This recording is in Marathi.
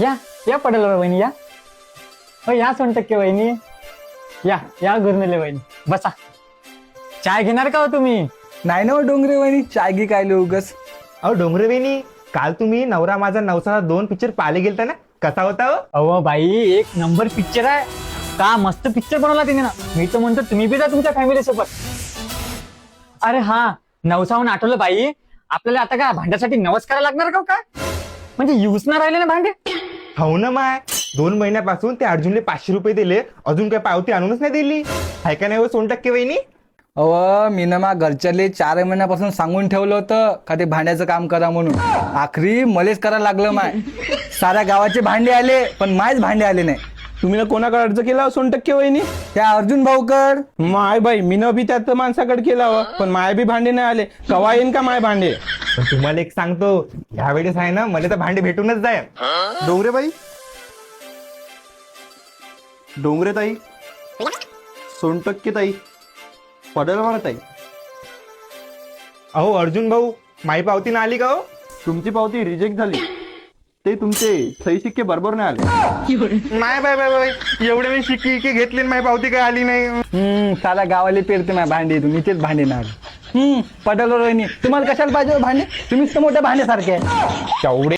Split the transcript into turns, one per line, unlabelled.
या या पडेल वहिनी या. हो या 100% वहिनी. या गुरनुले वहिनी बसा. चाय घेणार का हो तुम्ही?
नाही ना डोंगरे वहिनी, चाय घे काय उगस.
अहो डोंगरे वहिनी, काल तुम्ही नवरा माझा नवसाला 2 पिक्चर पाहिले गेलता ना, कसा होता हो?
अहो बाई एक नंबर पिक्चर आहे. का मस्त पिक्चर बनवला तिने ना. मी तर म्हणतो तुम्ही बी जा तुमच्या फॅमिली सोबत. अरे हा नवसाहून आठवलं बाई, आपल्याला आता काय भांड्यासाठी नवस करायला लागणार का काय? म्हणजे यूज ना राहिले ना भांडे.
हो ना माय, 2 महिन्यापासून ते अर्जुनले 500 रुपये दिले, अजून काय पावती आणूनच नाही दिली. आहे का नाही हो 100% वहिनी?
अव मी ना मा घरच्याले 4 महिन्यापासून सांगून ठेवलं होतं का ते भांड्याचं काम करा म्हणून. आखरी मलेच करायला लागलं माय. साऱ्या गावाचे भांडे आले पण मायच भांडे आले नाही.
तुम्ही ना कोणाकडे अर्ज केला 100% वहिनी?
त्या अर्जुन भाऊकड.
माय बाई, मी न बी त्यात माणसाकडे केला हो, पण माय बी भांडे नाही आले. कवा येईन का माय भांडे?
पण तुम्हाला एक सांगतो, ह्या वेळेस आहे ना मला तर भांडे भेटूनच जाय.
डोंगरेबाई, डोंगरे ताई, 100% ताई, पडेल मला ताई.
अहो अर्जुन भाऊ, माई पावती ना आली का हो?
तुमची पावती रिजेक्ट झाली. ते तुमचे सही शिक्के बरोबर नाही आले.
नाही बाय बाय बाय, एवढे मी शिक्की घेतली माई पावती काय आली नाही.
साऱ्या गावाले पेरते माय भांडे, तुम्ही तेच भांडे नाही. पटेल वहिनी, तुम्हाला कशाला पाहिजे हो भांडे? तुम्हीच तर मोठ्या भांड्यासारखे आहे.
तेवढे